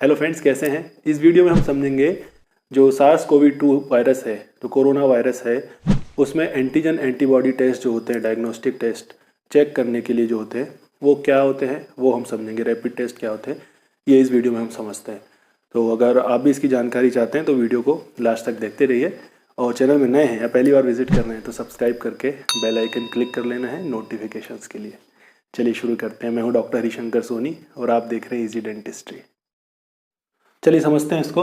Hello friends, कैसे हैं। इस वीडियो में हम समझेंगे जो सार्स कोवी 2 वायरस है, जो कोरोना वायरस है, उसमें एंटीजन एंटीबॉडी टेस्ट जो होते हैं, डायग्नोस्टिक टेस्ट चेक करने के लिए जो होते हैं वो क्या होते हैं, वो हम समझेंगे। रैपिड टेस्ट क्या होते हैं ये इस वीडियो में हम समझते हैं। तो अगर आप भी इसकी जानकारी चाहते हैं तो वीडियो को लास्ट तक देखते रहिए, और चैनल में नए हैं या पहली बार विजिट कर रहे हैं तो सब्सक्राइब करके बेल आइकन क्लिक कर लेना है नोटिफिकेशंस के लिए। चलिए शुरू करते हैं। मैं हूँ डॉक्टर हरिशंकर सोनी और आप देख रहे हैं इजी डेंटिस्ट्री। चलिए समझते हैं इसको।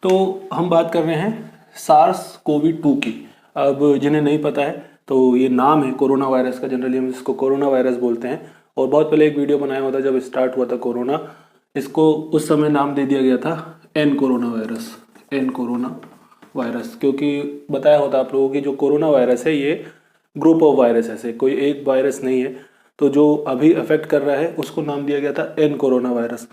तो हम बात कर रहे हैं सार्स कोवी 2 की। अब जिन्हें नहीं पता है तो ये नाम है कोरोना वायरस का, जनरली हम इसको कोरोना वायरस बोलते हैं। और बहुत पहले एक वीडियो बनाया हुआ था जब स्टार्ट हुआ था कोरोना, इसको उस समय नाम दे दिया गया था N corona virus. N corona virus क्योंकि बताया होता आप लोगों की जो कोरोना वायरस है ये ग्रुप ऑफ वायरस है, कोई एक वायरस नहीं है। तो जो अभी अफेक्ट कर रहा है उसको नाम दिया गया था एन कोरोना वायरस,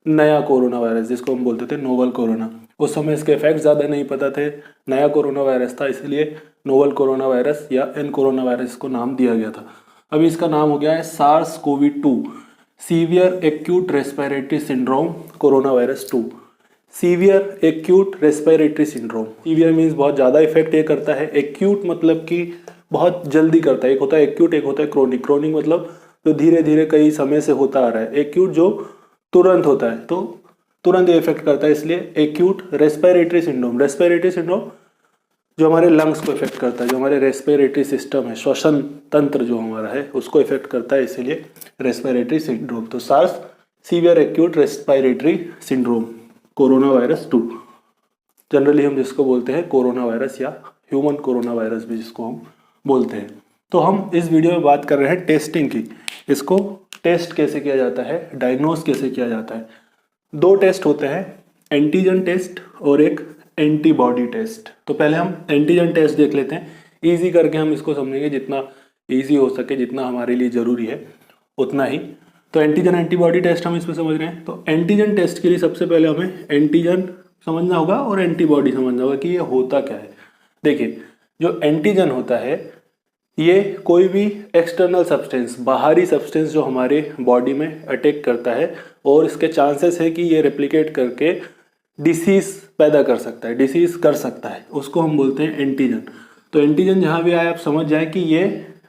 नया कोरोना वायरस जिसको हम बोलते थे नोवल कोरोना। उस समय इसके इफेक्ट ज़्यादा नहीं पता थे, नया कोरोना वायरस था, इसलिए नोवल कोरोना वायरस या एन कोरोना वायरस को नाम दिया गया था। अभी इसका नाम हो गया है SARS CoV 2 severe acute respiratory syndrome corona virus 2। Severe acute respiratory syndrome, severe means बहुत ज़्यादा इफेक्ट ये करता है, एक्यूट मतलब कि बहुत जल्दी करता है। एक होता है एक्यूट, एक होता है क्रोनिक। क्रोनिक मतलब जो धीरे धीरे कई समय से होता आ रहा है, एक्यूट जो तुरंत होता है, तो तुरंत ये इफेक्ट करता है, इसलिए acute respiratory syndrome. Respiratory syndrome जो हमारे लंग्स को इफेक्ट करता है, जो हमारे रेस्पिरेटरी सिस्टम है, श्वसन तंत्र जो हमारा है उसको इफेक्ट करता है, इसीलिए रेस्पिरेटरी सिंड्रोम। तो SARS severe acute respiratory syndrome corona virus 2, generally हम जिसको बोलते हैं कोरोना वायरस या ह्यूमन कोरोना वायरस भी जिसको हम बोलते हैं। तो हम इस वीडियो में बात कर रहे हैं टेस्टिंग की। इसको टेस्ट कैसे किया जाता है, डायग्नोस कैसे किया जाता है। दो टेस्ट होते हैं, एंटीजन टेस्ट और एक एंटीबॉडी टेस्ट। तो पहले हम एंटीजन टेस्ट देख लेते हैं, इजी करके हम इसको समझेंगे, जितना इजी हो सके, जितना हमारे लिए ज़रूरी है उतना ही। तो एंटीजन एंटीबॉडी टेस्ट हम इसमें समझ रहे हैं। तो एंटीजन टेस्ट के लिए सबसे पहले हमें एंटीजन समझना होगा और एंटीबॉडी समझना होगा कि ये होता क्या है। देखिए, जो एंटीजन होता है ये कोई भी एक्सटर्नल सब्सटेंस, बाहरी सब्सटेंस जो हमारे बॉडी में अटैक करता है और इसके चांसेस है कि ये रेप्लिकेट करके डिसीज पैदा कर सकता है, डिसीज कर सकता है, उसको हम बोलते हैं एंटीजन। तो एंटीजन जहाँ भी आए आप समझ जाए कि ये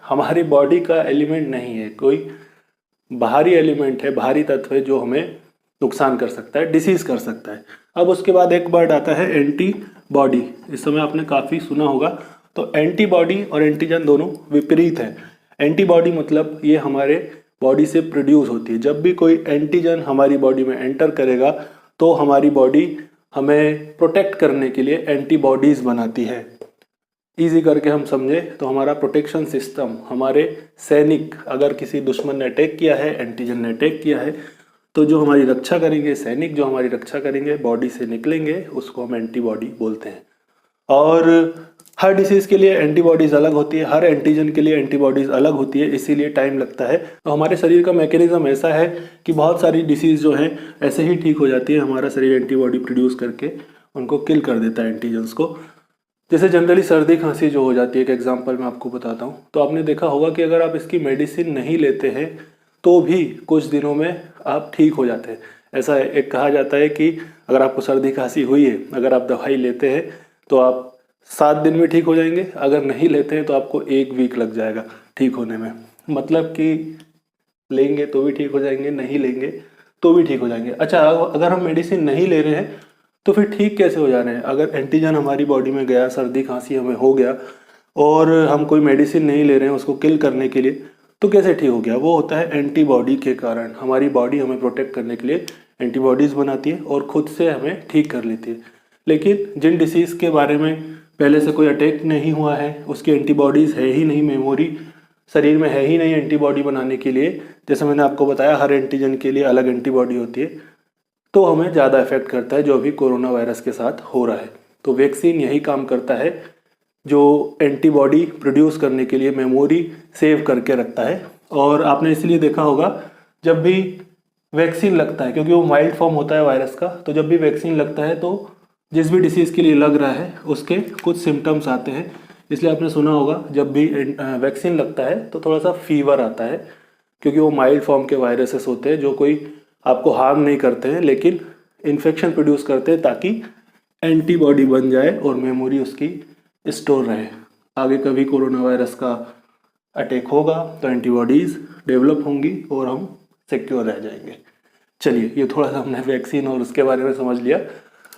हमारी बॉडी का एलिमेंट नहीं है, कोई बाहरी एलिमेंट है, बाहरी तत्व है जो हमें नुकसान कर सकता है, डिसीज कर सकता है। अब उसके बाद एक वर्ड आता है एंटीबॉडी। इस समय आपने काफ़ी सुना होगा। तो एंटीबॉडी और एंटीजन दोनों विपरीत हैं। एंटीबॉडी मतलब ये हमारे बॉडी से प्रोड्यूस होती है। जब भी कोई एंटीजन हमारी बॉडी में एंटर करेगा तो हमारी बॉडी हमें प्रोटेक्ट करने के लिए एंटीबॉडीज बनाती है। इजी करके हम समझे तो हमारा प्रोटेक्शन सिस्टम, हमारे सैनिक, अगर किसी दुश्मन ने अटैक किया है, एंटीजन ने अटैक किया है, तो जो हमारी रक्षा करेंगे, सैनिक जो हमारी रक्षा करेंगे, बॉडी से निकलेंगे, उसको हम एंटीबॉडी बोलते हैं। और हर डिसीज़ के लिए एंटीबॉडीज़ अलग होती है, हर एंटीजन के लिए एंटीबॉडीज़ अलग होती है, इसीलिए टाइम लगता है। तो हमारे शरीर का मैकेनिज्म ऐसा है कि बहुत सारी डिसीज़ जो है ऐसे ही ठीक हो जाती है, हमारा शरीर एंटीबॉडी प्रोड्यूस करके उनको किल कर देता है, एंटीजन्स को। जैसे जनरली सर्दी खांसी जो हो जाती है, एक एग्जांपल मैं आपको बताता हूँ। तो आपने देखा होगा कि अगर आप इसकी मेडिसिन नहीं लेते हैं तो भी कुछ दिनों में आप ठीक हो जाते हैं। ऐसा है, एक कहा जाता है कि अगर आपको सर्दी खांसी हुई है, अगर आप दवाई लेते हैं तो आप 7 दिन में ठीक हो जाएंगे, अगर नहीं लेते हैं तो आपको 1 वीक लग जाएगा ठीक होने में। मतलब कि लेंगे तो भी ठीक हो जाएंगे, नहीं लेंगे तो भी ठीक हो जाएंगे। अच्छा, अगर हम मेडिसिन नहीं ले रहे हैं तो फिर ठीक कैसे हो जा रहे हैं। अगर एंटीजन हमारी बॉडी में गया, सर्दी खांसी हमें हो गया और हम कोई मेडिसिन नहीं ले रहे हैं उसको किल करने के लिए, तो कैसे ठीक हो गया। वो होता है एंटीबॉडी के कारण। हमारी बॉडी हमें प्रोटेक्ट करने के लिए एंटीबॉडीज़ बनाती है और खुद से हमें ठीक कर लेती है। लेकिन जिन डिसीज़ के बारे में पहले से कोई अटैक नहीं हुआ है, उसकी एंटीबॉडीज़ है ही नहीं, मेमोरी शरीर में है ही नहीं एंटीबॉडी बनाने के लिए, जैसे मैंने आपको बताया हर एंटीजन के लिए अलग एंटीबॉडी होती है, तो हमें ज़्यादा इफेक्ट करता है, जो अभी कोरोना वायरस के साथ हो रहा है। तो वैक्सीन यही काम करता है, जो एंटीबॉडी प्रोड्यूस करने के लिए मेमोरी सेव करके रखता है। और आपने इसलिए देखा होगा जब भी वैक्सीन लगता है, क्योंकि वो माइल्ड फॉर्म होता है वायरस का, तो जब भी वैक्सीन लगता है तो जिस भी डिसीज़ के लिए लग रहा है उसके कुछ सिम्टम्स आते हैं। इसलिए आपने सुना होगा जब भी वैक्सीन लगता है तो थोड़ा सा फीवर आता है, क्योंकि वो माइल्ड फॉर्म के वायरसेस होते हैं जो कोई आपको हार्म नहीं करते हैं, लेकिन इन्फेक्शन प्रोड्यूस करते हैं ताकि एंटीबॉडी बन जाए और मेमोरी उसकी स्टोर रहे। आगे कभी कोरोना वायरस का अटैक होगा तो एंटीबॉडीज़ डेवलप होंगी और हम सिक्योर रह जाएंगे। चलिए, ये थोड़ा सा हमने वैक्सीन और उसके बारे में समझ लिया।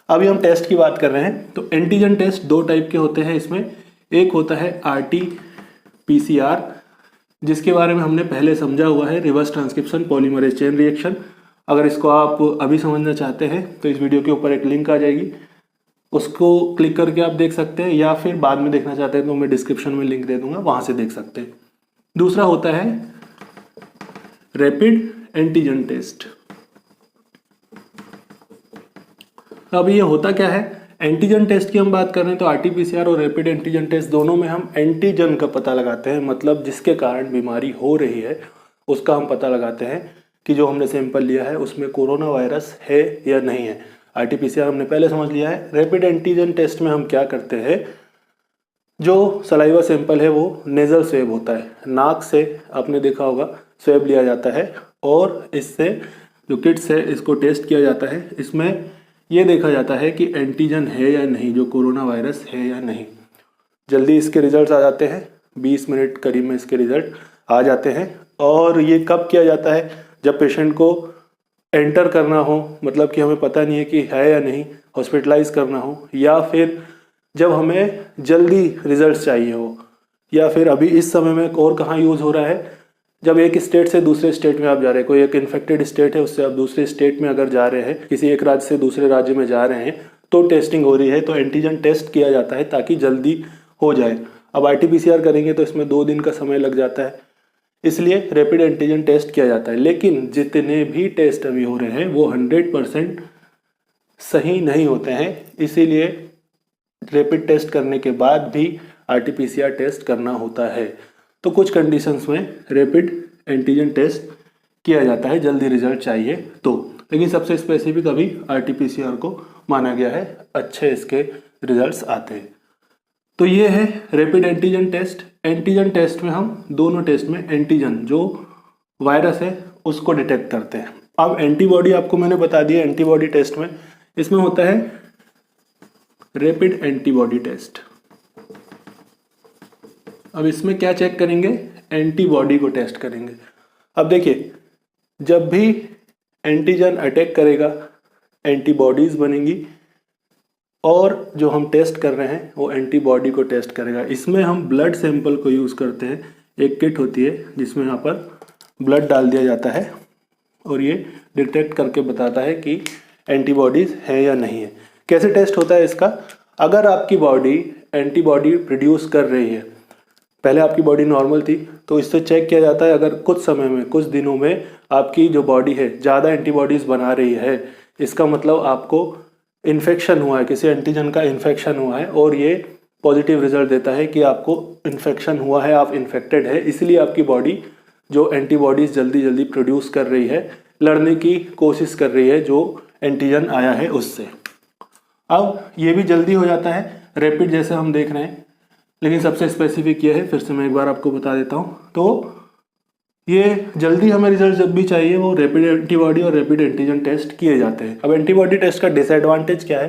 अभी हम टेस्ट की बात कर रहे हैं। तो एंटीजन टेस्ट दो टाइप के होते हैं इसमें। एक होता है RT-PCR, जिसके बारे में हमने पहले समझा हुआ है, reverse transcription polymerase chain reaction. अगर इसको आप अभी समझना चाहते हैं तो इस वीडियो के ऊपर एक लिंक आ जाएगी, उसको क्लिक करके आप देख सकते हैं, या फिर बाद में देखना चाहते हैं तो मैं डिस्क्रिप्शन में लिंक दे दूंगा, वहाँ से देख सकते हैं। दूसरा होता है रैपिड एंटीजन टेस्ट। अब ये होता क्या है? एंटीजन टेस्ट की हम बात कर रहे हैं तो RT-PCR और रैपिड एंटीजन टेस्ट दोनों में हम एंटीजन का पता लगाते हैं, मतलब जिसके कारण बीमारी हो रही है उसका हम पता लगाते हैं कि जो हमने सैंपल लिया है उसमें कोरोना वायरस है या नहीं है। RT-PCR हमने पहले समझ लिया है। रैपिड एंटीजन टेस्ट में हम क्या करते हैं, जो सलाइवा सैंपल है वो नेजल स्वेब होता है, नाक से आपने देखा होगा स्वेब लिया जाता है और इससे जो किट्स है इसको टेस्ट किया जाता है। इसमें ये देखा जाता है कि एंटीजन है या नहीं, जो कोरोना वायरस है या नहीं। जल्दी इसके रिजल्ट्स आ जाते हैं, 20 मिनट करीब में इसके रिजल्ट आ जाते हैं। और ये कब किया जाता है? जब पेशेंट को एंटर करना हो, मतलब कि हमें पता नहीं है कि है या नहीं, हॉस्पिटलाइज करना हो, या फिर जब हमें जल्दी रिजल्ट्स चाहिए हो, या फिर अभी इस समय में और कहाँ यूज़ हो रहा है, जब एक स्टेट से दूसरे स्टेट में आप जा रहे हैं, कोई एक इन्फेक्टेड स्टेट है उससे आप दूसरे स्टेट में अगर जा रहे हैं, किसी एक राज्य से दूसरे राज्य में जा रहे हैं तो टेस्टिंग हो रही है, तो एंटीजन टेस्ट किया जाता है ताकि जल्दी हो जाए। अब RT-PCR करेंगे तो इसमें 2 दिन का समय लग जाता है, इसलिए रैपिड एंटीजन टेस्ट किया जाता है। लेकिन जितने भी टेस्ट अभी हो रहे हैं वो 100% सही नहीं होते हैं, इसीलिए रैपिड टेस्ट करने के बाद भी RT-PCR टेस्ट करना होता है। तो कुछ कंडीशंस में रैपिड एंटीजन टेस्ट किया जाता है जल्दी रिजल्ट चाहिए तो, लेकिन सबसे स्पेसिफिक अभी RT-PCR को माना गया है, अच्छे इसके रिजल्ट्स आते हैं। तो ये है rapid antigen test. Antigen test में हम दोनों टेस्ट में एंटीजन जो वायरस है उसको डिटेक्ट करते हैं। अब एंटीबॉडी आपको मैंने बता दिया, एंटीबॉडी टेस्ट में इसमें होता है रैपिड एंटीबॉडी टेस्ट। अब इसमें क्या चेक करेंगे? एंटीबॉडी को टेस्ट करेंगे। अब देखिए, जब भी एंटीजन अटैक करेगा एंटीबॉडीज़ बनेंगी और जो हम टेस्ट कर रहे हैं वो एंटीबॉडी को टेस्ट करेगा। इसमें हम ब्लड सैंपल को यूज़ करते हैं। एक किट होती है जिसमें यहाँ पर ब्लड डाल दिया जाता है और ये डिटेक्ट करके बताता है कि एंटीबॉडीज़ है या नहीं है। कैसे टेस्ट होता है इसका? अगर आपकी बॉडी एंटीबॉडी प्रोड्यूस कर रही है, पहले आपकी बॉडी नॉर्मल थी, तो इससे चेक किया जाता है अगर कुछ समय में, कुछ दिनों में आपकी जो बॉडी है ज़्यादा एंटीबॉडीज़ बना रही है, इसका मतलब आपको इन्फेक्शन हुआ है, किसी एंटीजन का इन्फेक्शन हुआ है और ये पॉजिटिव रिजल्ट देता है कि आपको इन्फेक्शन हुआ है, आप इन्फेक्टेड है, इसलिए आपकी बॉडी जो एंटीबॉडीज़ जल्दी जल्दी प्रोड्यूस कर रही है, लड़ने की कोशिश कर रही है जो एंटीजन आया है उससे। अब ये भी जल्दी हो जाता है रैपिड जैसे हम देख रहे हैं, लेकिन सबसे स्पेसिफिक ये है, फिर से मैं एक बार आपको बता देता हूँ। तो ये जल्दी हमें रिजल्ट जब भी चाहिए वो रैपिड एंटीबॉडी और रैपिड एंटीजन टेस्ट किए जाते हैं। अब एंटीबॉडी टेस्ट का डिसएडवांटेज क्या है?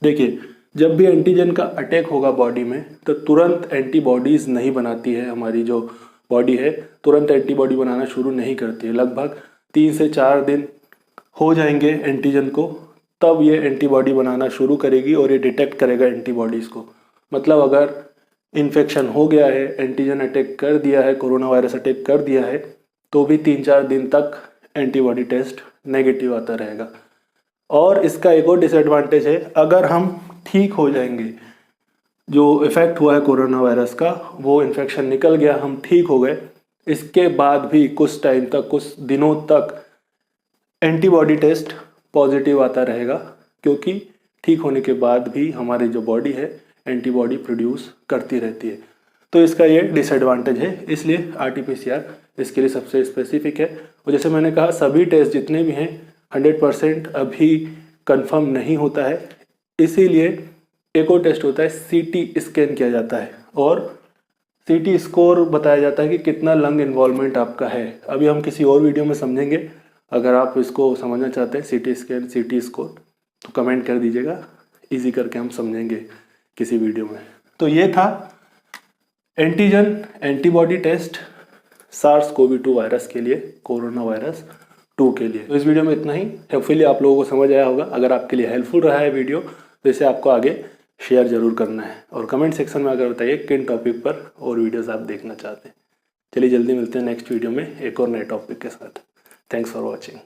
देखिए, जब भी एंटीजन का अटैक होगा बॉडी में तो तुरंत एंटीबॉडीज़ नहीं बनाती है, हमारी जो बॉडी है तुरंत एंटीबॉडी बनाना शुरू नहीं करती है। लगभग 3 से 4 दिन हो जाएंगे एंटीजन को, तब ये एंटीबॉडी बनाना शुरू करेगी और ये डिटेक्ट करेगा एंटीबॉडीज़ को। मतलब अगर इन्फेक्शन हो गया है, एंटीजन अटैक कर दिया है, कोरोना वायरस अटैक कर दिया है, तो भी 3-4 दिन तक एंटीबॉडी टेस्ट नेगेटिव आता रहेगा। और इसका एक और डिसएडवांटेज है, अगर हम ठीक हो जाएंगे, जो इफ़ेक्ट हुआ है कोरोना वायरस का वो इन्फेक्शन निकल गया, हम ठीक हो गए, इसके बाद भी कुछ टाइम तक, कुछ दिनों तक एंटीबॉडी टेस्ट पॉजिटिव आता रहेगा, क्योंकि ठीक होने के बाद भी हमारी जो बॉडी है एंटीबॉडी प्रोड्यूस करती रहती है। तो इसका ये डिसएडवांटेज है, इसलिए RT-PCR इसके लिए सबसे स्पेसिफिक है। और जैसे मैंने कहा, सभी टेस्ट जितने भी हैं 100% अभी कंफर्म नहीं होता है, इसीलिए एक और टेस्ट होता है, CT स्कैन किया जाता है और CT स्कोर बताया जाता है कि कितना लंग इन्वॉल्वमेंट आपका है। अभी हम किसी और वीडियो में समझेंगे, अगर आप इसको समझना चाहते हैं CT स्कैन, CT स्कोर, तो कमेंट कर दीजिएगा, इजी करके हम समझेंगे किसी वीडियो में। तो ये था antigen antibody test SARS-CoV-2 virus के लिए, कोरोना वायरस 2 के लिए। तो इस वीडियो में इतना ही। होपफुली आप लोगों को समझ आया होगा। अगर आपके लिए हेल्पफुल रहा है वीडियो तो इसे आपको आगे शेयर जरूर करना है, और कमेंट सेक्शन में अगर बताइए किन टॉपिक पर और वीडियोस आप देखना चाहते हैं। चलिए जल्दी मिलते हैं नेक्स्ट वीडियो में एक और नए टॉपिक के साथ। Thanks for watching.